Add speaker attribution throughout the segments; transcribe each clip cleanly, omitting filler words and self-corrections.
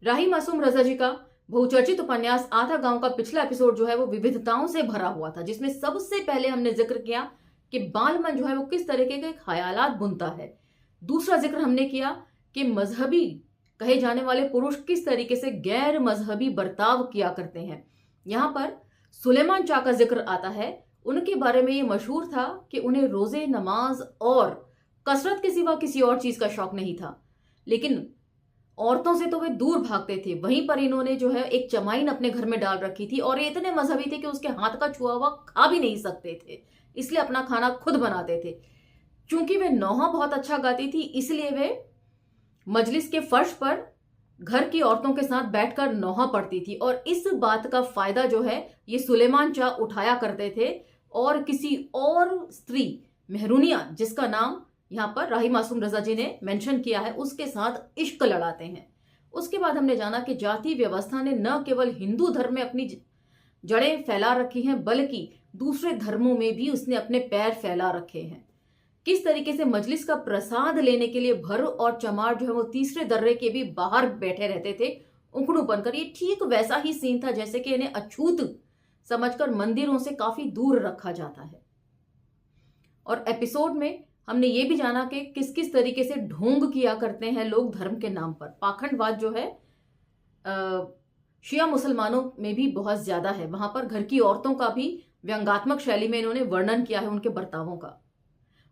Speaker 1: राही मासूम रजा जी का बहुचर्चित उपन्यास आधा गांव का पिछला एपिसोड जो है वो विविधताओं से भरा हुआ था, जिसमें सबसे पहले हमने जिक्र किया कि बालमन जो है वो किस तरीके के ख्यालात बुनता है। दूसरा जिक्र हमने किया कि मजहबी कहे जाने वाले पुरुष किस तरीके से गैर मजहबी बर्ताव किया करते हैं। यहाँ पर सुलेमान चा का जिक्र आता है। उनके बारे में ये मशहूर था कि उन्हें रोजे, नमाज और कसरत के सिवा किसी और चीज का शौक नहीं था, लेकिन औरतों से तो वे दूर भागते थे। वहीं पर इन्होंने जो है एक चमाइन अपने घर में डाल रखी थी और ये इतने मजहबी थे कि उसके हाथ का छुआ हुआ खा भी नहीं सकते थे, इसलिए अपना खाना खुद बनाते थे। चूंकि वे नौहा बहुत अच्छा गाती थी, इसलिए वे मजलिस के फर्श पर घर की औरतों के साथ बैठकर नौहा पढ़ती थी और इस बात का फायदा जो है ये सुलेमान चा उठाया करते थे और किसी और स्त्री मेहरुनिया, जिसका नाम यहाँ पर राही मासूम रजा जी ने मेंशन किया है, उसके साथ इश्क लड़ाते हैं। उसके बाद हमने जाना कि जाति व्यवस्था ने न केवल हिंदू धर्म में अपनी जड़ें फैला रखी हैं, बल्कि दूसरे धर्मों में भी उसने अपने पैर फैला रखे हैं। किस तरीके से मजलिस का प्रसाद लेने के लिए भर और चमार जो है वो तीसरे दर्रे के भी बाहर बैठे रहते थे उखड़ू बनकर। ये ठीक वैसा ही सीन था जैसे कि इन्हें अछूत समझकर मंदिरों से काफी दूर रखा जाता है। और एपिसोड में हमने ये भी जाना कि किस किस तरीके से ढोंग किया करते हैं लोग धर्म के नाम पर। पाखंडवाद जो है शिया मुसलमानों में भी बहुत ज्यादा है। वहां पर घर की औरतों का भी व्यंग्यात्मक शैली में इन्होंने वर्णन किया है उनके बर्तावों का,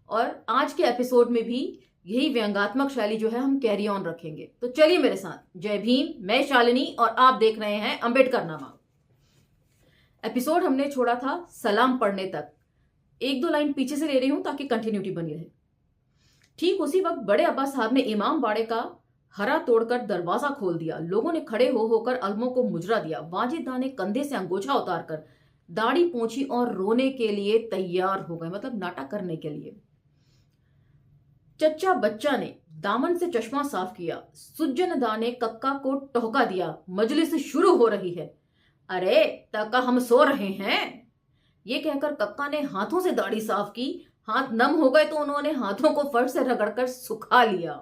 Speaker 1: और आज के एपिसोड में भी यही व्यंग्यात्मक शैली जो है हम कैरी ऑन रखेंगे। तो चलिए मेरे साथ। जय भीम, मैं शालिनी और आप देख रहे हैं अंबेडकर नामा। एपिसोड हमने छोड़ा था सलाम पढ़ने तक। एक दो लाइन पीछे से ले रही हूं ताकि कंटिन्यूटी बनी रहे। ठीक उसी वक्त बड़े अब्बा साहब ने इमाम बाड़े का हरा तोड़कर दरवाजा खोल दिया। लोगों ने खड़े हो होकर अलमों को मुजरा दिया। वाजिदा ने कंधे से अंगोछा उतारकर दाढ़ी पोंछी और रोने के लिए तैयार हो गए, मतलब नाटक करने के लिए। चच्चा बच्चा ने दामन से चश्मा साफ किया। सुज्जनदा ने कक्का को टोहका दिया। मजलिस शुरू हो रही है। अरे तका, हम सो रहे हैं। ये कहकर कक्का ने हाथों से दाढ़ी साफ की। हाथ नम हो गए तो उन्होंने हाथों को फर्श से रगड़कर सुखा लिया।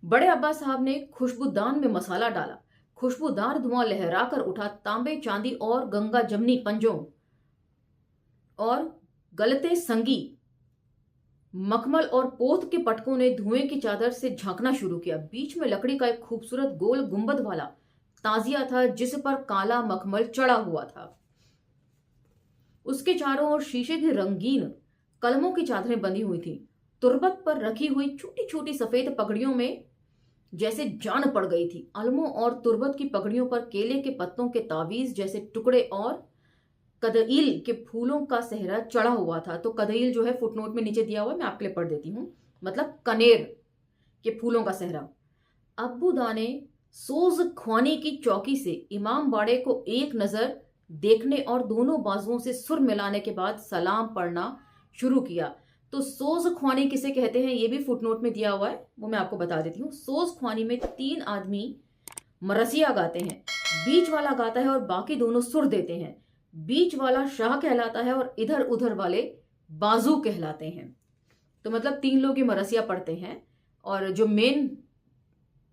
Speaker 1: बड़े अब्बा साहब ने खुशबूदान में मसाला डाला। खुशबूदार धुआं लहराकर उठा। तांबे, चांदी और गंगा जमनी पंजों और गलते संगी मखमल और पोत के पटकों ने धुएं की चादर से झांकना शुरू किया। बीच में लकड़ी का एक खूबसूरत गोल गुंबद वाला ताजिया था जिस पर काला मखमल चढ़ा हुआ था। उसके चारों ओर शीशे की रंगीन कलमों की चादरें बंधी हुई थी। तुरबत पर रखी हुई छोटी छोटी सफेद पगड़ियों में जैसे जान पड़ गई थी। अलमों और तुरबत की पगड़ियों पर केले के पत्तों के तावीज जैसे टुकड़े और कदईल के फूलों का सेहरा चढ़ा हुआ था। तो कदईल जो है फुटनोट में नीचे दिया हुआ है, मैं आपके लिए पढ़ देती हूं, मतलब कनेर के फूलों का सेहरा। अब्बू दा ने सोज ख्वानी की चौकी से इमाम बाड़े को एक नजर देखने और दोनों बाजुओं से सुर मिलाने के बाद सलाम पढ़ना शुरू किया। तो सोज ख्वानी किसे कहते हैं ये भी फुटनोट में दिया हुआ है, वो मैं आपको बता देती हूँ। सोज ख्वानी में 3 आदमी मरसिया गाते हैं। बीच वाला गाता है और बाकी दोनों सुर देते हैं। बीच वाला शाह कहलाता है और इधर उधर वाले बाजू कहलाते हैं। तो मतलब 3 लोग ही मरसिया पढ़ते हैं और जो मेन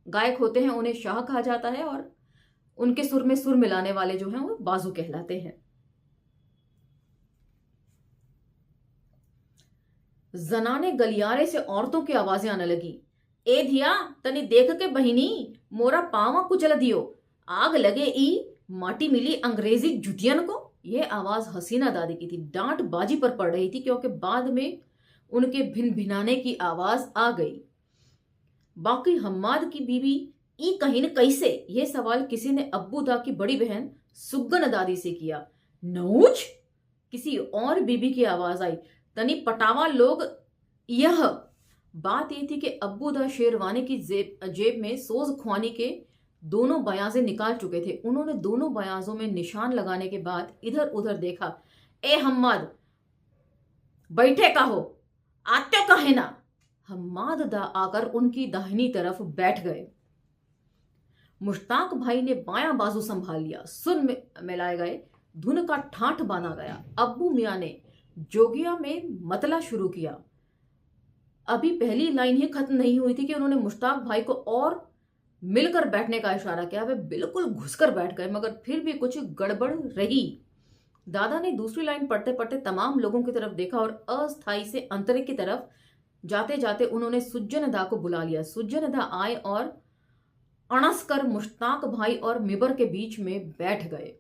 Speaker 1: गायक होते हैं उन्हें शाह कहा जाता है और उनके सुर में सुर मिलाने वाले जो हैं वो बाजू कहलाते हैं। जनाने गलियारे से औरतों की आवाजें आने लगी। ए धिया, तनी देख के बहिनी, मोरा पावा कुचल दियो, आग लगे ई माटी मिली अंग्रेजी जुतियन को। यह आवाज हसीना दादी की थी। डांट बाजी पर पड़ रही थी क्योंकि बाद में उनके भिन भिनाने की आवाज आ गई। बाकी हम्माद की बीबी ई कहीं न कैसे, यह सवाल किसी ने अब्बू दा की बड़ी बहन सुगन दादी से किया। नौच, किसी और बीबी की आवाज आई। तनी पटावा लोग। यह बात यह थी कि अब्बू दा शेरवानी की जेब में सोज ख्वानी के दोनों बयाजे निकाल चुके थे। उन्होंने दोनों बयाजों में निशान लगाने के बाद इधर उधर देखा। ए हम्माद, बैठे का हो, आते का है ना। हम्माद दा आकर उनकी दाहिनी तरफ बैठ गए। मुश्ताक भाई ने बायां बाजू संभाल लिया। सुर मिलाए गए, धुन का ठाठ बांधा गया। अब्बू मियां ने जोगिया में मतला शुरू किया। अभी पहली लाइन ही खत्म नहीं हुई थी कि उन्होंने मुश्ताक भाई को और मिलकर बैठने का इशारा किया। वे बिल्कुल घुसकर बैठ गए, मगर फिर भी कुछ गड़बड़ रही। दादा ने दूसरी लाइन पढ़ते पढ़ते तमाम लोगों की तरफ देखा और अस्थाई से अंतरिक की तरफ जाते जाते उन्होंने सुज्जनदा को बुला लिया। सुज्जनदा आए और अणस कर मुश्ताक भाई और मिबर के बीच में बैठ गए।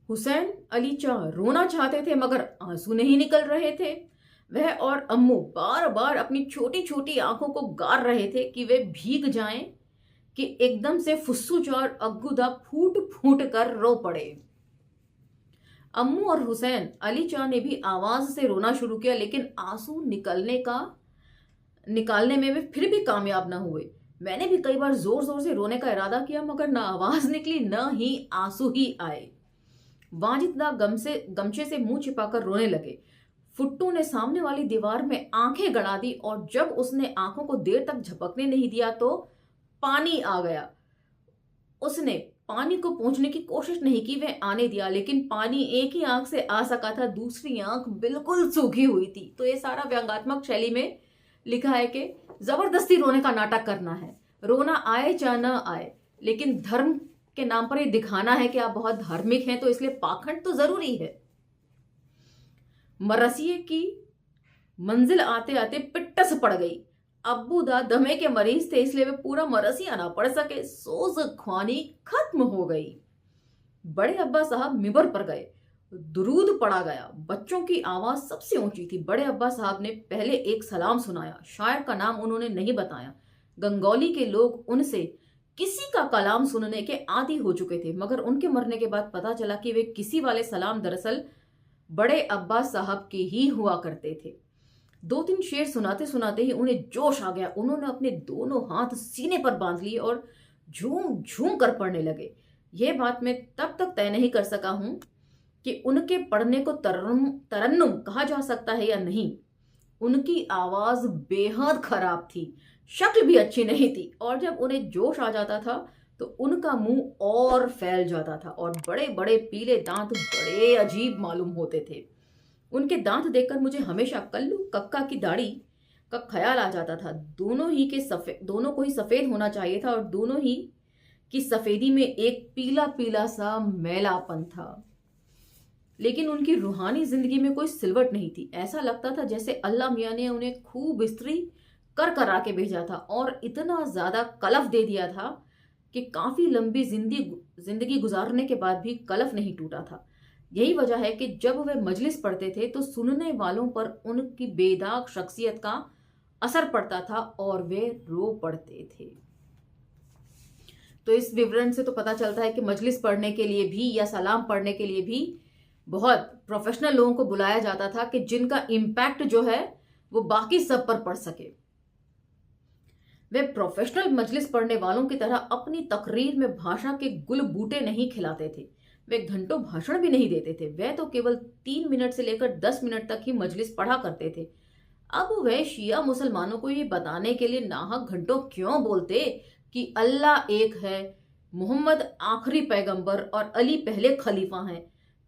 Speaker 1: हुसैन अली चाह रोना चाहते थे, मगर आंसू नहीं निकल रहे थे। वह और अम्मू बार बार अपनी छोटी छोटी आंखों को गार रहे थे कि वे भीग जाएं, कि एकदम से फुस्सुच और अग्गुदा फूट फूट कर रो पड़े। अम्मू और हुसैन अली चाह ने भी आवाज से रोना शुरू किया, लेकिन आंसू निकालने में वे फिर भी कामयाब न हुए। मैंने भी कई बार जोर जोर से रोने का इरादा किया, मगर न आवाज निकली न ही आंसू ही आए। वाजिदा गमछे से मुंह छिपाकर रोने लगे। फुट्टू ने सामने वाली दीवार में आंखें गड़ा दी और जब उसने आंखों को देर तक झपकने नहीं दिया तो पानी आ गया। उसने पानी को पहुंचने की कोशिश नहीं की, वह आने दिया, लेकिन पानी एक ही आंख से आ सका था, दूसरी आंख बिल्कुल सूखी हुई थी। तो ये सारा व्यंग्यात्मक शैली में लिखा है कि जबरदस्ती रोने का नाटक करना है, रोना आए चाहे न आए, लेकिन धर्म के नाम पर ये दिखाना है कि आप बहुत धार्मिक हैं, तो इसलिए पाखंड तो जरूरी है। मरसिए की मंजिल आते आते पिट्टस पड़ गई। अब्बू दा दमे के मरीज थे, इसलिए वे पूरा मरसिया ना पढ़ सके। सोज ख्वानी खत्म हो गई। बड़े अब्बा साहब मिबर पर गए। दुरूद पढ़ा गया। बच्चों की आवाज सबसे ऊंची थी। बड़े अब्बा साहब ने पहले एक सलाम सुनाया। शायर का नाम उन्होंने नहीं बताया। गंगौली के लोग उनसे किसी का कलाम सुनने के आदी हो चुके थे, मगर उनके मरने के बाद पता चला कि वे किसी वाले सलाम दरअसल बड़े अब्बा साहब के ही हुआ करते थे। 2-3 शेर सुनाते सुनाते ही उन्हें जोश आ गया। उन्होंने अपने दोनों हाथ सीने पर बांध लिए और झूम झूम कर पढ़ने लगे। यह बात मैं तब तक तय नहीं कर सका हूं कि उनके पढ़ने को तरन्नुम कहा जा सकता है या नहीं। उनकी आवाज बेहद खराब थी, शक्ल भी अच्छी नहीं थी, और जब उन्हें जोश आ जाता था तो उनका मुंह और फैल जाता था और बड़े बड़े पीले दांत बड़े अजीब मालूम होते थे। उनके दांत देखकर मुझे हमेशा कल्लू कक्का की दाढ़ी का ख्याल आ जाता था। दोनों को ही सफेद होना चाहिए था और दोनों ही की सफेदी में एक पीला पीला सा मैलापन था। लेकिन उनकी रूहानी जिंदगी में कोई सिलवट नहीं थी। ऐसा लगता था जैसे अल्लाह मियाँ ने उन्हें खूब इस्त्री कर करा के भेजा था और इतना ज्यादा कलफ दे दिया था कि काफी लंबी जिंदगी गुजारने के बाद भी कलफ नहीं टूटा था। यही वजह है कि जब वे मजलिस पढ़ते थे तो सुनने वालों पर उनकी बेदाग शख्सियत का असर पड़ता था और वे रो पड़ते थे। तो इस विवरण से तो पता चलता है कि मजलिस पढ़ने के लिए भी या सलाम पढ़ने के लिए भी बहुत प्रोफेशनल लोगों को बुलाया जाता था कि जिनका इम्पैक्ट जो है वो बाकी सब पर पड़ सके। वे प्रोफेशनल मजलिस पढ़ने वालों की तरह अपनी तकरीर में भाषा के गुल बूटे नहीं खिलाते थे। वे घंटों भाषण भी नहीं देते थे। वे तो केवल 3 मिनट से लेकर 10 मिनट तक ही मजलिस पढ़ा करते थे। अब वे शिया मुसलमानों को ये बताने के लिए नाहक घंटों क्यों बोलते कि अल्लाह एक है, मोहम्मद आखिरी पैगंबर और अली पहले खलीफा हैं,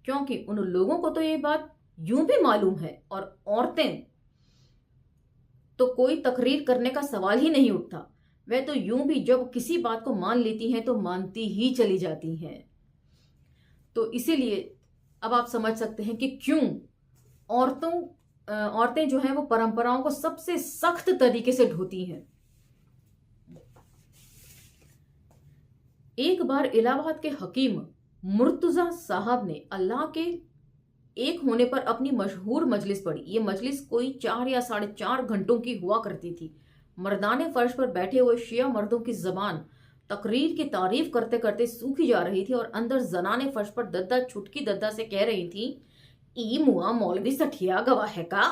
Speaker 1: क्योंकि उन लोगों को तो ये बात यूं भी मालूम है और औरतें तो कोई तकरीर करने का सवाल ही नहीं उठता। वह तो यूं भी जब किसी बात को मान लेती हैं तो मानती ही चली जाती हैं। तो इसीलिए अब आप समझ सकते हैं कि क्यों औरतें जो हैं वो परंपराओं को सबसे सख्त तरीके से ढोती हैं। एक बार इलाहाबाद के हकीम मुर्तजा साहब ने अल्लाह के एक होने पर अपनी मशहूर मजलिस पढ़ी। ये मजलिस कोई 4 या 4.5 घंटों की हुआ करती थी। मर्दाने फर्श पर बैठे हुए शिया मर्दों की जबान तकरीर की तारीफ करते करते सूखी जा रही थी और अंदर जनाने फर्श पर दद्दा छुटकी दद्दा से कह रही थी, ई मुआ मौलवी सठिया गवाह है का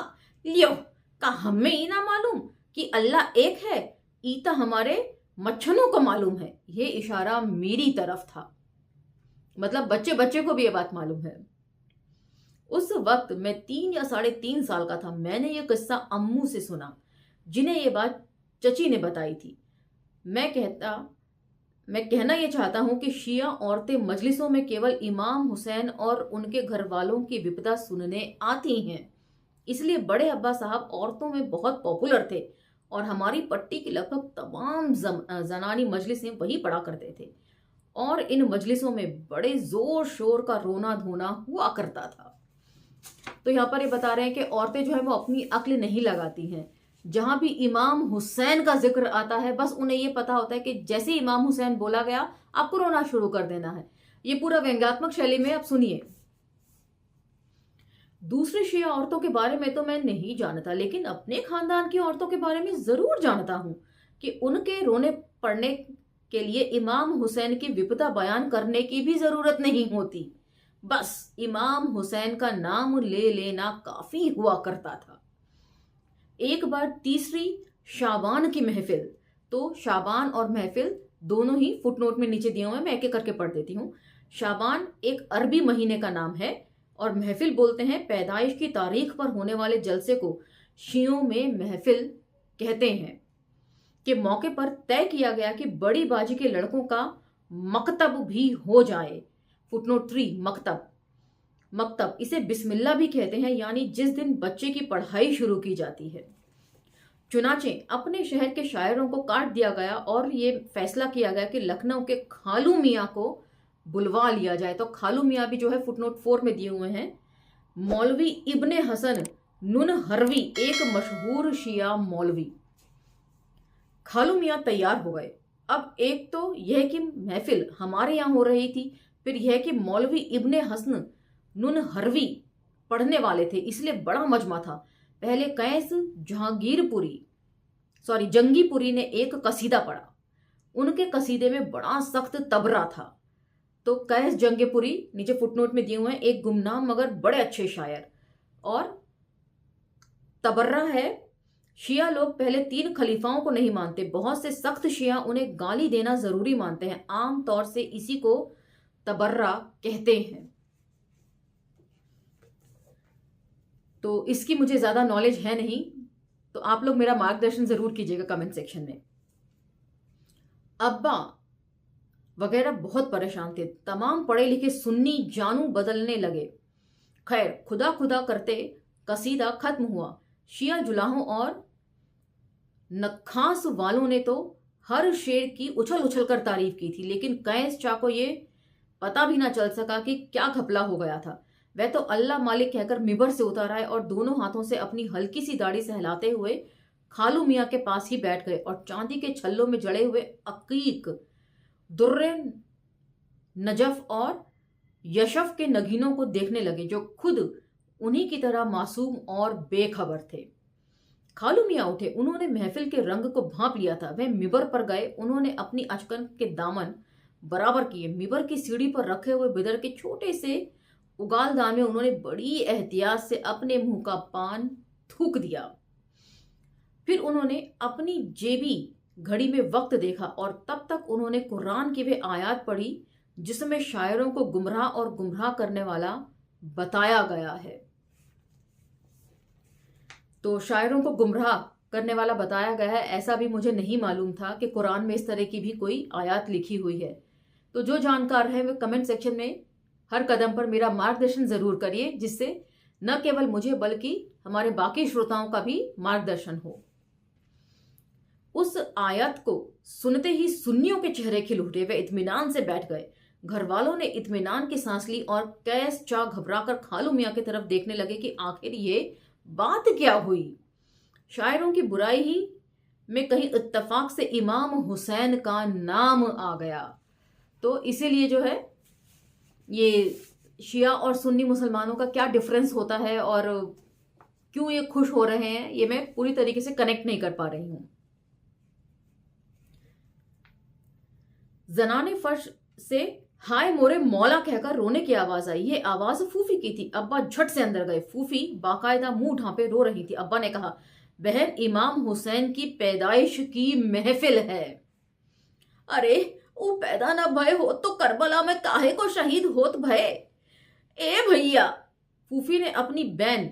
Speaker 1: लियो का हमें ई ना मालूम कि अल्लाह एक है, ईता हमारे मच्छरों को मालूम है। ये इशारा मेरी तरफ था, मतलब बच्चे बच्चे को भी ये बात मालूम है। उस वक्त मैं 3 या 3.5 साल का था। मैंने ये किस्सा अम्मू से सुना, जिन्हें ये बात चची ने बताई थी। मैं कहना यह चाहता हूं कि शिया औरतें मजलिसों में केवल इमाम हुसैन और उनके घर वालों की विपदा सुनने आती हैं। इसलिए बड़े अब्बा साहब औरतों में बहुत पॉपुलर थे और हमारी पट्टी की लगभग तमाम जनानी मजलिसें वही पढ़ा करते थे और इन मजलिसों में बड़े जोर शोर का रोना धोना हुआ करता था। तो यहाँ पर ये बता रहे हैं कि औरतें जो है वो अपनी अक्ल नहीं लगाती हैं। जहां भी इमाम हुसैन का जिक्र आता है बस उन्हें ये पता होता है कि जैसे इमाम हुसैन बोला गया आपको रोना शुरू कर देना है। ये पूरा व्यंग्यात्मक शैली में आप सुनिए। दूसरे शिया औरतों के बारे में तो मैं नहीं जानता, लेकिन अपने खानदान की औरतों के बारे में जरूर जानता हूं कि उनके रोने पड़ने के लिए इमाम हुसैन की विपदा बयान करने की भी जरूरत नहीं होती, बस इमाम हुसैन का नाम ले लेना काफी हुआ करता था। एक बार तीसरी शाबान की महफिल, तो शाबान और महफिल दोनों ही फुटनोट में नीचे दिए हुए हैं, मैं एक एक करके पढ़ देती हूँ। शाबान एक अरबी महीने का नाम है और महफिल बोलते हैं पैदाइश की तारीख पर होने वाले जलसे को शियों में महफिल कहते हैं। के मौके पर तय किया गया कि बड़ी बाजी के लड़कों का मकतब भी हो जाए। फुटनोट 3 मकतब, मकतब इसे बिस्मिल्लाह भी कहते हैं, यानी जिस दिन बच्चे की पढ़ाई शुरू की जाती है। चुनाचे अपने शहर के शायरों को काट दिया गया और ये फैसला किया गया कि लखनऊ के खालू मियाँ को बुलवा लिया जाए। तो खालू मियाँ भी जो है फुटनोट 4 में दिए हुए हैं। मौलवी इब्ने हसन नुनहरवी एक मशहूर शिया मौलवी। खालू मियाँ तैयार हो गए। अब एक तो यह कि महफिल हमारे यहाँ हो रही थी, फिर यह कि मौलवी इब्ने हसन नुनहरवी पढ़ने वाले थे, इसलिए बड़ा मजमा था। पहले कैस जंगीपुरी ने एक कसीदा पढ़ा। उनके कसीदे में बड़ा सख्त तबरा था। तो कैस जंगीपुरी नीचे फुटनोट में दिए हुए हैं, एक गुमनाम मगर बड़े अच्छे शायर। और तबर्रा है, शिया लोग पहले 3 खलीफाओं को नहीं मानते, बहुत से सख्त शिया उन्हें गाली देना जरूरी मानते हैं, आम तौर से इसी को तबर्रा कहते हैं। तो इसकी मुझे ज्यादा नॉलेज है नहीं, तो आप लोग मेरा मार्गदर्शन जरूर कीजिएगा कमेंट सेक्शन में। अब्बा वगैरह बहुत परेशान थे, तमाम पढ़े लिखे सुन्नी जानू बदलने लगे। खैर खुदा खुदा करते कसीदा खत्म हुआ। शिया जुलाहों और नखास वालों ने तो हर शेर की उछल उछल कर तारीफ की थी, लेकिन कैस चा को ये पता भी ना चल सका कि क्या घपला हो गया था। वह तो अल्लाह मालिक कहकर मिबर से उतर आए और दोनों हाथों से अपनी हल्की सी दाढ़ी सहलाते हुए खालू मियाँ के पास ही बैठ गए और चांदी के छल्लों में जड़े हुए अकीक, दुर्रे, नजफ और यशफ के नगीनों को देखने लगे, जो खुद उन्हीं की तरह मासूम और बेखबर थे। खालू मियाँ उठे, उन्होंने महफिल के रंग को भांप लिया था। वह मिबर पर गए, उन्होंने अपनी अचकन के दामन बराबर किए। मिबर की सीढ़ी पर रखे हुए बिदर के छोटे से उगालदान में उन्होंने बड़ी एहतियात से अपने मुंह का पान थूक दिया। फिर उन्होंने अपनी जेबी घड़ी में वक्त देखा और तब तक उन्होंने कुरान की वे आयत पढ़ी जिसमें शायरों को गुमराह और गुमराह करने वाला बताया गया है। तो शायरों को गुमराह करने वाला बताया गया है, ऐसा भी मुझे नहीं मालूम था कि कुरान में इस तरह की भी कोई आयत लिखी हुई है। तो जो जानकार है वे कमेंट सेक्शन में हर कदम पर मेरा मार्गदर्शन जरूर करिए, जिससे न केवल मुझे बल्कि हमारे बाकी श्रोताओं का भी मार्गदर्शन हो। उस आयत को सुनते ही सुन्नियों के चेहरे खिल उठे, वे इत्मीनान से बैठ गए। घर वालों ने इत्मीनान की सांस ली और कैस चा घबराकर खालू मियाँ की तरफ देखने लगे कि आखिर ये बात क्या हुई। शायरों की बुराई ही में कहीं इत्तफाक से इमाम हुसैन का नाम आ गया। तो इसीलिए जो है ये शिया और सुन्नी मुसलमानों का क्या डिफरेंस होता है और क्यों ये खुश हो रहे हैं, ये मैं पूरी तरीके से कनेक्ट नहीं कर पा रही हूं। जनाने फर्श से हाय मोरे मौला कहकर रोने की आवाज आई। ये आवाज फूफी की थी। अब्बा झट से अंदर गए। फूफी बाकायदा मुंह ढांपे रो रही थी। अब्बा ने कहा, बहन इमाम हुसैन की पैदाइश की महफिल है। अरे ओ पैदा ना भय हो तो करबला में काहे को शहीद होत भय। ए भैया, फूफी ने अपनी बहन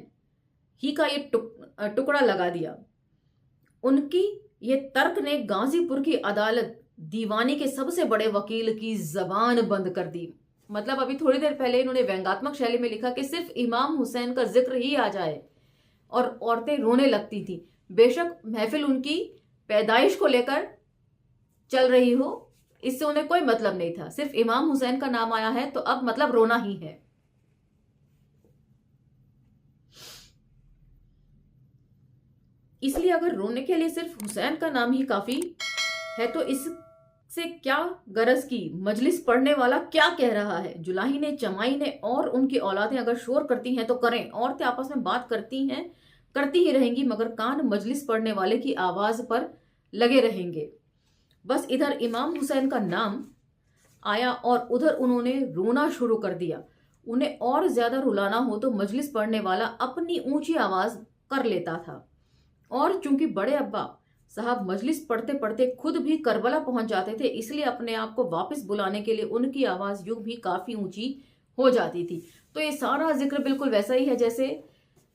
Speaker 1: ही का ये टुकड़ा लगा दिया। उनकी ये तर्क ने गाजीपुर की अदालत दीवानी के सबसे बड़े वकील की जबान बंद कर दी। मतलब अभी थोड़ी देर पहले इन्होंने व्यंग्यात्मक शैली में लिखा कि सिर्फ इमाम हुसैन का जिक्र ही आ जाए और औरतें रोने लगती थी। बेशक महफिल उनकी पैदाइश को लेकर चल रही हो, इससे उन्हें कोई मतलब नहीं था। सिर्फ इमाम हुसैन का नाम आया है तो अब मतलब रोना ही है। इसलिए अगर रोने के लिए सिर्फ हुसैन का नाम ही काफी है तो इससे क्या गरज की? मजलिस पढ़ने वाला क्या कह रहा है? जुलाही ने, चमाई ने और उनकी औलादें अगर शोर करती हैं तो करें। औरतें आपस में बात करती हैं, करती ही रहेंगी, मगर कान मजलिस पढ़ने वाले की आवाज पर लगे रहेंगे। बस इधर इमाम हुसैन का नाम आया और उधर उन्होंने रोना शुरू कर दिया। उन्हें और ज्यादा रुलाना हो तो मजलिस पढ़ने वाला अपनी ऊंची आवाज कर लेता था। और चूंकि बड़े अब्बा साहब मजलिस पढ़ते पढ़ते खुद भी करबला पहुंच जाते थे, इसलिए अपने आप को वापस बुलाने के लिए उनकी आवाज यूं भी काफी ऊंची हो जाती थी। तो ये सारा जिक्र बिल्कुल वैसा ही है जैसे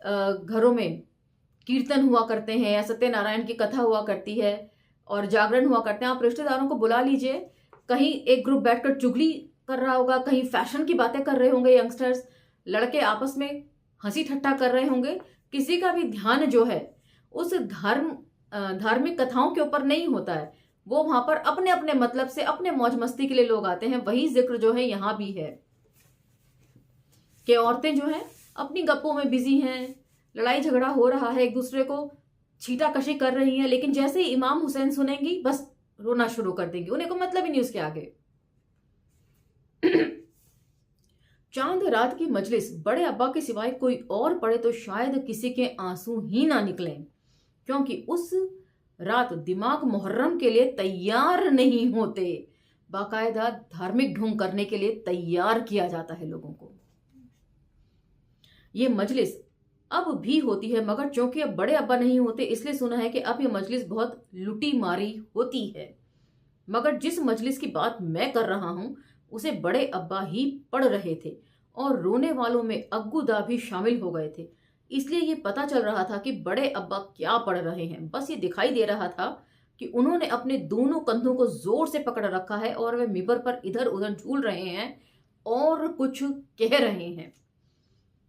Speaker 1: घरों में कीर्तन हुआ करते हैं या सत्यनारायण की कथा हुआ करती है और जागरण हुआ करते हैं। आप रिश्तेदारों को बुला लीजिए, कहीं एक ग्रुप बैठकर चुगली कर रहा होगा, कहीं फैशन की बातें कर रहे होंगे यंगस्टर्स, लड़के आपस में हंसी ठट्टा कर रहे होंगे। किसी का भी ध्यान जो है उस धार्मिक कथाओं के ऊपर नहीं होता है। वो वहां पर अपने अपने मतलब से, अपने मौज मस्ती के लिए लोग आते हैं। वही जिक्र जो है यहां भी है कि औरतें जो हैं अपनी गप्पों में बिजी हैं, लड़ाई झगड़ा हो रहा है, एक दूसरे को छीटाकशी कर रही हैं, लेकिन जैसे ही इमाम हुसैन सुनेंगी बस रोना शुरू कर देंगी। उन्हें को मतलब ही नहीं उसके आगे। चांद रात की मजलिस बड़े अब्बा के सिवाय कोई और पढ़े तो शायद किसी के आंसू ही ना निकलें, क्योंकि उस रात दिमाग मुहर्रम के लिए तैयार नहीं होते। बाकायदा धार्मिक ढोंग करने के लिए तैयार किया जाता है लोगों को। ये मजलिस अब भी होती है, मगर चूंकि अब बड़े अब्बा नहीं होते इसलिए सुना है कि अब ये मजलिस बहुत लुटी मारी होती है। मगर जिस मजलिस की बात मैं कर रहा हूं उसे बड़े अब्बा ही पढ़ रहे थे और रोने वालों में अग्गूदा भी शामिल हो गए थे। इसलिए ये पता चल रहा था कि बड़े अब्बा क्या पढ़ रहे हैं। बस ये दिखाई दे रहा था कि उन्होंने अपने दोनों कंधों को जोर से पकड़ रखा है और वे मिंबर पर इधर उधर झूल रहे हैं और कुछ कह रहे हैं।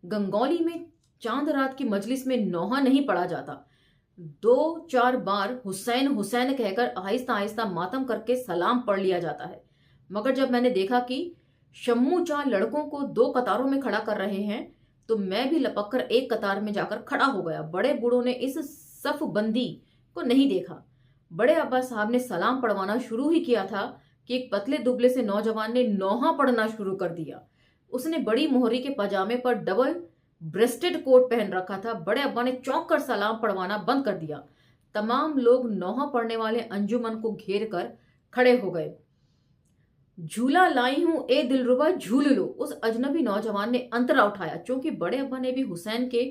Speaker 1: गंगौली में चांद रात की मजलिस में नौहा नहीं पड़ा जाता। 2-4 बार हुसैन हुसैन कहकर आहिस्ता आहिस्ता मातम करके सलाम पढ़ लिया जाता है। मगर जब मैंने देखा कि शम्मू चार लड़कों को 2 कतारों में खड़ा कर रहे हैं तो मैं भी लपककर एक कतार में जाकर खड़ा हो गया। बड़े बूढ़ों ने इस सफ बंदी को नहीं देखा। बड़े अब्बा साहब ने सलाम पढ़वाना शुरू ही किया था कि एक पतले दुबले से नौजवान ने नौहा पढ़ना शुरू कर दिया। उसने बड़ी मोहरी के पजामे पर डबल ब्रेस्टेड कोट पहन रखा था। बड़े अब्बा ने चौंक कर सलाम पढ़वाना बंद कर दिया। तमाम लोग नौहा पढ़ने वाले अंजुमन को घेर कर खड़े हो गए। झूला लाई हूं ए दिलरुबा झूल लो, उस अजनबी नौजवान ने अंतरा उठाया। क्योंकि बड़े अब्बा ने भी हुसैन के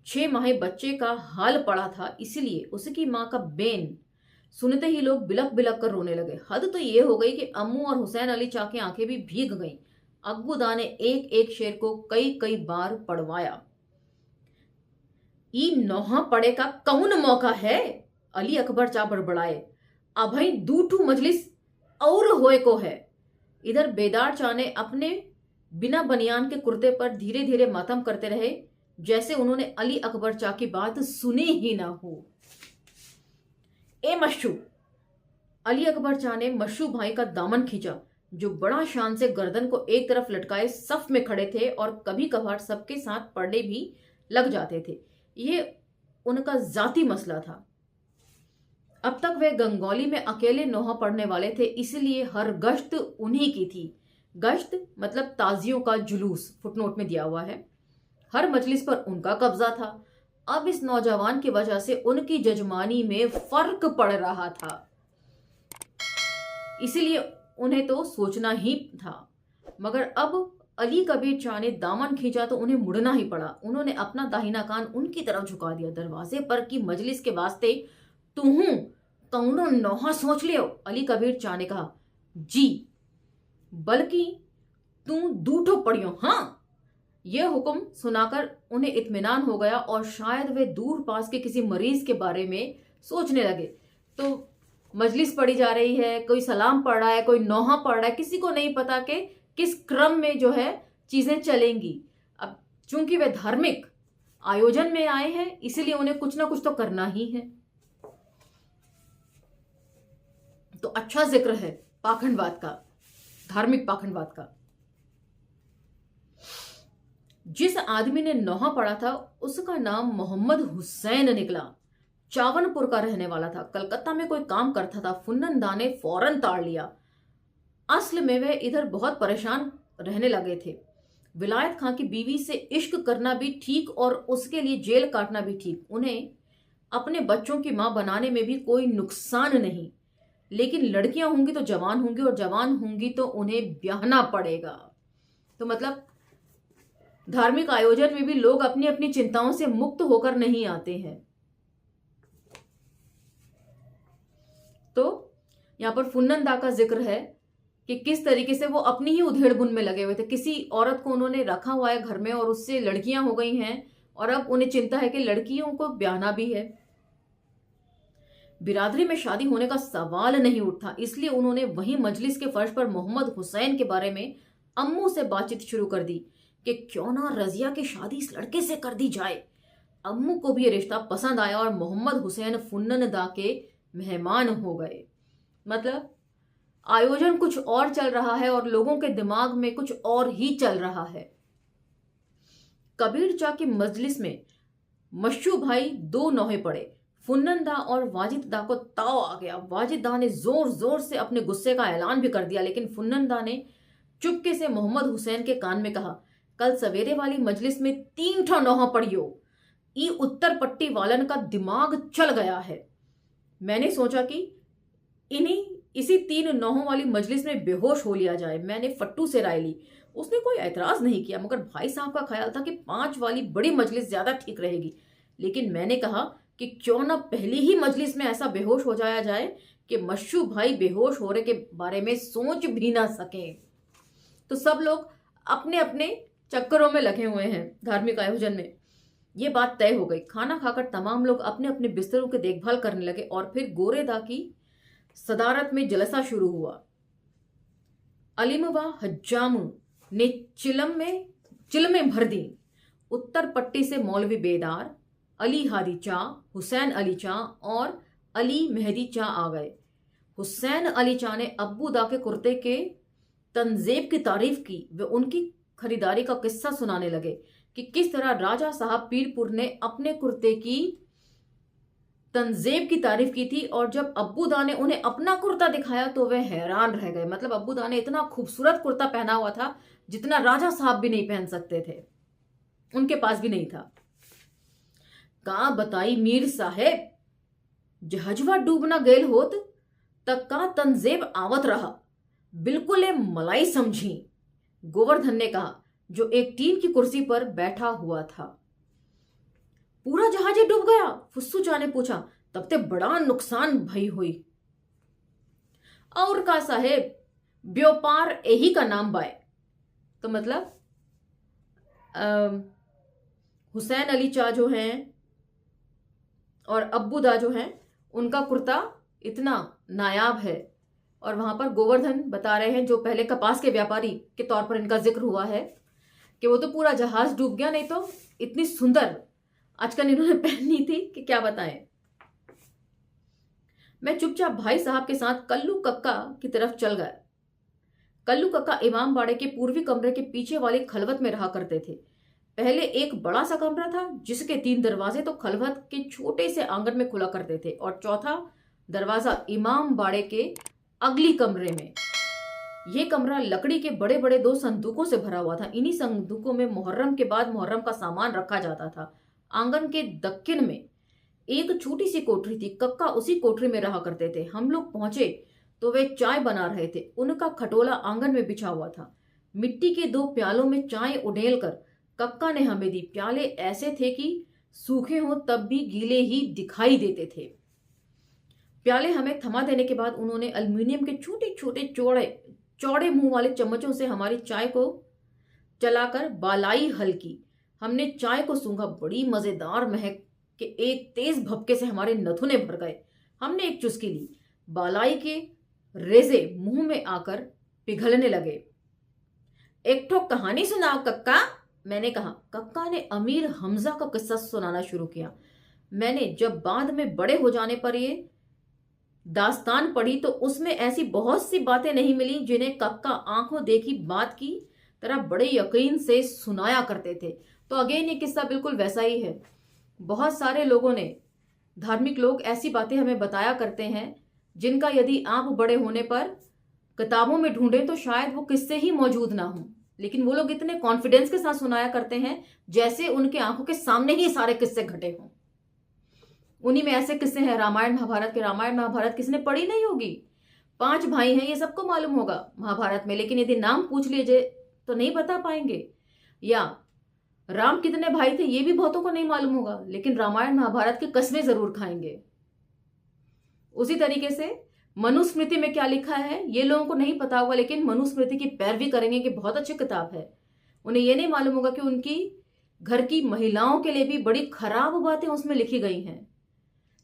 Speaker 1: 6 माह बच्चे का हाल पढ़ा था, इसलिए उसकी मां का बेन सुनते ही लोग बिलक बिलक कर रोने लगे। हद तो ये हो गई कि अम्मू और हुसैन अली चा की आंखें भी भीग गईं। अग्गूदा ने एक एक शेर को कई कई बार पढ़वाया। ई नौहा पड़े का कौन मौका है? अली अकबर चा बड़बड़ाए। अभई दूठू मजलिस और होए को है। इधर बेदार चा ने अपने बिना बनियान के कुर्ते पर धीरे धीरे मातम करते रहे, जैसे उन्होंने अली अकबर चा की बात सुनी ही ना हो। ए मशू! अली अकबर चा ने मशू भाई का दामन खींचा, जो बड़ा शान से गर्दन को एक तरफ लटकाए सफ में खड़े थे और कभी कभार सबके साथ पढ़ने भी लग जाते थे। ये उनका जाती मसला था। अब तक वे गंगौली में अकेले नौहा पढ़ने वाले थे, इसलिए हर गश्त उन्हीं की थी। गश्त मतलब ताजियों का जुलूस, फुटनोट में दिया हुआ है। हर मजलिस पर उनका कब्जा था। अब इस नौजवान की वजह से उनकी जजमानी में फर्क पड़ रहा था, इसीलिए उन्हें तो सोचना ही था। मगर अब अली कबीर चा ने दामन खींचा तो उन्हें मुड़ना ही पड़ा। उन्होंने अपना दाहिना कान उनकी तरफ झुका दिया। दरवाजे पर की मजलिस के वास्ते तुहू कौनो नौहा सोच लियो? अली कबीर चा ने कहा। जी, बल्कि तू दूठो पड़ियो। हाँ, यह हुक्म सुनाकर उन्हें इत्मीनान हो गया और शायद वे दूर पास के किसी मरीज के बारे में सोचने लगे। तो मजलिस पढ़ी जा रही है, कोई सलाम पढ़ रहा है, कोई नौहा पढ़ रहा है, किसी को नहीं पता कि किस क्रम में जो है चीजें चलेंगी। अब चूंकि वे धार्मिक आयोजन में आए हैं, इसीलिए उन्हें कुछ ना कुछ तो करना ही है। तो अच्छा जिक्र है पाखंडवाद का, धार्मिक पाखंडवाद का। जिस आदमी ने नौहा पढ़ा था उसका नाम मोहम्मद हुसैन निकला। चावनपुर का रहने वाला था, कलकत्ता में कोई काम करता था। फुन्नन दा ने फौरन ताड़ लिया। असल में वह इधर बहुत परेशान रहने लगे थे। विलायत खां की बीवी से इश्क करना भी ठीक और उसके लिए जेल काटना भी ठीक। उन्हें अपने बच्चों की मां बनाने में भी कोई नुकसान नहीं, लेकिन लड़कियां होंगी तो जवान होंगी और जवान होंगी तो उन्हें ब्याहना पड़ेगा। तो मतलब धार्मिक आयोजन में भी लोग अपनी अपनी चिंताओं से मुक्त होकर नहीं आते हैं। तो यहां पर फुन्नन दा का जिक्र है कि किस तरीके से वो अपनी ही उधेड़-बुन में लगे हुए थे। किसी औरत को उन्होंने रखा हुआ है घर में और उससे लड़कियां हो गई हैं और अब उन्हें चिंता है कि लड़कियों को ब्याहना भी है। बिरादरी में शादी होने का सवाल नहीं उठता, इसलिए उन्होंने वहीं मजलिस के फर्श पर मोहम्मद हुसैन के बारे में अम्मू से बातचीत शुरू कर दी कि क्यों ना रजिया की शादी इस लड़के से कर दी जाए। अम्मू को भी ये रिश्ता पसंद आया और मोहम्मद हुसैन फुन्नन दा के मेहमान हो गए। मतलब आयोजन कुछ और चल रहा है और लोगों के दिमाग में कुछ और ही चल रहा है। कबीर चा की मजलिस में मशू भाई दो नौहे पड़े। फुन्नन दा और वाजिद दा को ताव आ गया। वाजिद दा ने जोर जोर से अपने गुस्से का ऐलान भी कर दिया, लेकिन फुन्नन दा ने चुपके से मोहम्मद हुसैन के कान में कहा, कल सवेरे वाली मजलिस में 3 ठा नौहा पड़ियो। ई उत्तर पट्टी वालन का दिमाग चल गया है। मैंने सोचा कि इसी 3 नौहों वाली मजलिस में बेहोश हो लिया जाए। मैंने फट्टू से राय ली। उसने कोई ऐतराज नहीं किया, मगर भाई साहब का ख्याल था कि 5 वाली बड़ी मजलिस ज्यादा ठीक रहेगी। लेकिन मैंने कहा कि क्यों ना पहली ही मजलिस में ऐसा बेहोश हो जाया जाए कि मशू भाई बेहोश होने के बारे में सोच भी ना सके। तो सब लोग अपने अपने चक्करों में लगे हुए हैं धार्मिक आयोजन में। ये बात तय हो गई। खाना खाकर तमाम लोग अपने अपने बिस्तरों की देखभाल करने लगे और फिर गोरेदा की सदारत में जलसा शुरू हुआ। अलीमवा हज्जाम ने चिलमें भर दी। उत्तर पट्टी से मौलवी बेदार, अली हादी चा, हुसैन अली चा और अली मेहदी चा आ गए। हुसैन अली चा ने अब्बू दा के कुर्ते के तंजेब की तारीफ की। वे उनकी खरीदारी का किस्सा सुनाने लगे कि किस तरह राजा साहब पीरपुर ने अपने कुर्ते की तंजेब की तारीफ की थी और जब अब्बू दा ने उन्हें अपना कुर्ता दिखाया तो वे हैरान रह गए। मतलब अब्बू दा ने इतना खूबसूरत कुर्ता पहना हुआ था जितना राजा साहब भी नहीं पहन सकते थे, उनके पास भी नहीं था। का बताई मीर साहेब, जहजवा डूबना गेल होत तक का तंजेब आवत रहा, बिल्कुल ए मलाई समझी, गोवर्धन ने कहा, जो एक टीन की कुर्सी पर बैठा हुआ था। पूरा जहाज डूब गया? फुस्सू चा ने पूछा। तब ते बड़ा नुकसान भई हुई। और का साहेब, व्यापार यही का नाम बाय। तो मतलब हुसैन अली चा जो हैं और अब्बू दा जो हैं, उनका कुर्ता इतना नायाब है। और वहां पर गोवर्धन बता रहे हैं, जो पहले कपास के व्यापारी के तौर पर इनका जिक्र हुआ है, कि वो तो पूरा जहाज डूब गया, नहीं तो इतनी सुंदर आजकल इन्होंने पहनी थी कि क्या बताएं। मैं चुपचाप भाई साहब के साथ कल्लू कक्का की तरफ चल गया। कल्लू कक्का इमाम बाड़े के पूर्वी कमरे के पीछे वाली खलवत में रहा करते थे। पहले एक बड़ा सा कमरा था जिसके 3 दरवाजे तो खलवत के छोटे से आंगन में खुला करते थे और चौथा दरवाजा इमाम बाड़े के अगली कमरे में। यह कमरा लकड़ी के बड़े बड़े 2 संदूकों से भरा हुआ था। इन्हीं संदूकों में मुहर्रम के बाद मुहर्रम का सामान रखा जाता था। आंगन के दक्षिण में एक छोटी सी कोठरी थी। कक्का उसी कोठरी में रहा करते थे। हम लोग पहुंचे तो वे चाय बना रहे थे। उनका खटोला आंगन में बिछा हुआ था। मिट्टी के 2 प्यालों में चाय उडेल कर कक्का ने हमें दी। प्याले ऐसे थे कि सूखे हों तब भी गीले ही दिखाई देते थे। प्याले हमें थमा देने के बाद उन्होंने एल्युमिनियम के छोटे छोटे चौड़े मुंह वाले चम्मचों से हमारी चाय को चलाकर बालाई हल की। हमने चाय को सूंघा। बड़ी मजेदार महक के एक तेज भपके से हमारे नथुने भर गए। हमने एक चुस्की ली। बालाई के रेजे मुंह में आकर पिघलने लगे। एक ठो कहानी सुनाओ कक्का, मैंने कहा, कक्का ने अमीर हमजा का किस्सा सुनाना शुरू किया। मैंने जब बाद में बड़े हो जाने पर ये दास्तान पढ़ी तो उसमें ऐसी बहुत सी बातें नहीं मिली जिन्हें कक्का आंखों देखी बात की तरह बड़े यकीन से सुनाया करते थे। तो अगेन ये किस्सा बिल्कुल वैसा ही है। बहुत सारे लोगों ने, धार्मिक लोग ऐसी बातें हमें बताया करते हैं जिनका यदि आप बड़े होने पर किताबों में ढूंढें तो शायद वो किस्से ही मौजूद ना हो, लेकिन वो लोग इतने कॉन्फिडेंस के साथ सुनाया करते हैं जैसे उनके आंखों के सामने ही सारे किस्से घटे हों। उन्हीं में ऐसे किस्से हैं रामायण महाभारत के। रामायण महाभारत किसने पढ़ी नहीं होगी? 5 भाई हैं, ये सबको मालूम होगा महाभारत में, लेकिन यदि नाम पूछ लीजिए तो नहीं बता पाएंगे। या राम कितने भाई थे ये भी बहुतों को नहीं मालूम होगा, लेकिन रामायण महाभारत की कस्में जरूर खाएंगे। उसी तरीके से मनुस्मृति में क्या लिखा है ये लोगों को नहीं पता होगा, लेकिन मनुस्मृति की पैरवी करेंगे कि बहुत अच्छी किताब है। उन्हें यह नहीं मालूम होगा कि उनकी घर की महिलाओं के लिए भी बड़ी खराब बातें उसमें लिखी गई हैं।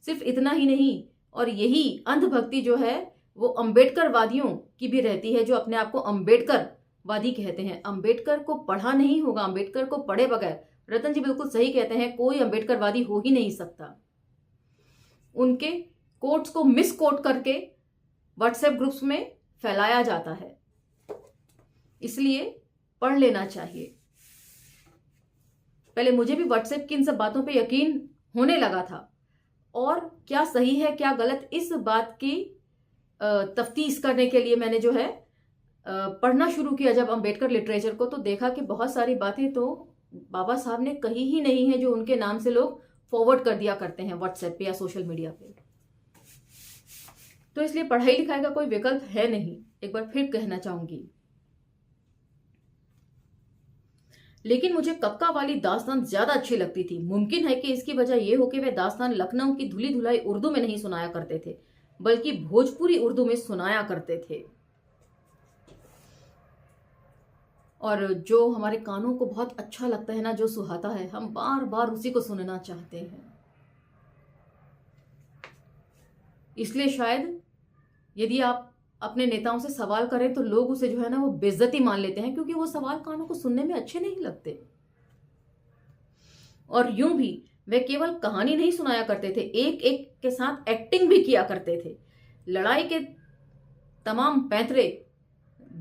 Speaker 1: सिर्फ इतना ही नहीं, और यही अंधभक्ति जो है वो अंबेडकर वादियों की भी रहती है, जो अपने आप को अंबेडकर वादी कहते हैं। अंबेडकर को पढ़ा नहीं होगा, अंबेडकर को पढ़े बगैर, रतन जी बिल्कुल सही कहते हैं, कोई अंबेडकरवादी हो ही नहीं सकता। उनके कोट्स को मिस कोट करके व्हाट्सएप ग्रुप्स में फैलाया जाता है, इसलिए पढ़ लेना चाहिए। पहले मुझे भी व्हाट्सएप की इन सब बातों पे यकीन होने लगा था, और क्या सही है क्या गलत इस बात की तफ्तीश करने के लिए मैंने जो है पढ़ना शुरू किया जब अंबेडकर लिटरेचर को, तो देखा कि बहुत सारी बातें तो बाबा साहब ने कही ही नहीं है जो उनके नाम से लोग फॉरवर्ड कर दिया करते हैं व्हाट्सएप पे या सोशल मीडिया पे। तो इसलिए पढ़ाई लिखाई का कोई विकल्प है नहीं, एक बार फिर कहना चाहूंगी। लेकिन मुझे कक्का वाली दास्तान ज्यादा अच्छी लगती थी। मुमकिन है कि इसकी वजह यह हो कि वे दास्तान लखनऊ की धुली धुलाई उर्दू में नहीं सुनाया करते थे, बल्कि भोजपुरी उर्दू में सुनाया करते थे, और जो हमारे कानों को बहुत अच्छा लगता है ना, जो सुहाता है, हम बार बार उसी को सुनना चाहते हैं। इसलिए शायद यदि आप अपने नेताओं से सवाल करें तो लोग उसे जो है ना वो बेइज्जती मान लेते हैं, क्योंकि वो सवाल कानों को सुनने में अच्छे नहीं लगते। और यूं भी वे केवल कहानी नहीं सुनाया करते थे, एक एक के साथ एक्टिंग भी किया करते थे। लड़ाई के तमाम पैंतरे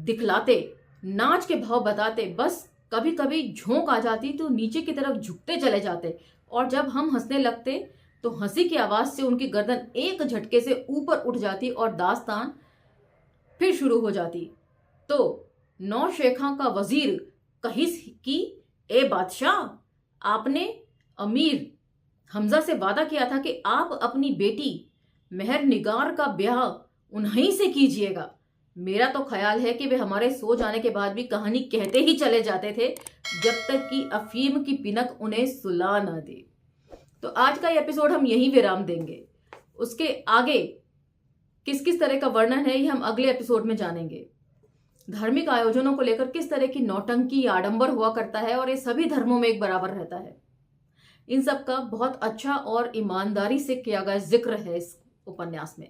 Speaker 1: दिखलाते, नाच के भाव बताते, बस कभी कभी झोंक आ जाती तो नीचे की तरफ झुकते चले जाते, और जब हम हंसने लगते तो हंसी की आवाज से उनकी गर्दन एक झटके से ऊपर उठ जाती और दास्तान फिर शुरू हो जाती। तो नौ शेखा का वजीर कहिस की, ए बादशाह, आपने अमीर हमजा से वादा किया था कि आप अपनी बेटी मेहर निगार का ब्याह उन्हीं से कीजिएगा। मेरा तो ख्याल है कि वे हमारे सो जाने के बाद भी कहानी कहते ही चले जाते थे जब तक कि अफीम की पिनक उन्हें सुला ना दे। तो आज का एपिसोड हम यहीं विराम देंगे। उसके आगे किस किस तरह का वर्णन है ये हम अगले एपिसोड में जानेंगे। धार्मिक आयोजनों को लेकर किस तरह की नौटंकी या आडंबर हुआ करता है, और ये सभी धर्मों में एक बराबर रहता है। इन सब का बहुत अच्छा और ईमानदारी से किया गया जिक्र है इस उपन्यास में।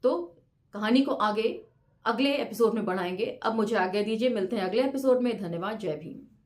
Speaker 1: तो कहानी को आगे अगले एपिसोड में बढ़ाएंगे। अब मुझे आज्ञा दीजिए, मिलते हैं अगले एपिसोड में। धन्यवाद। जय भीम।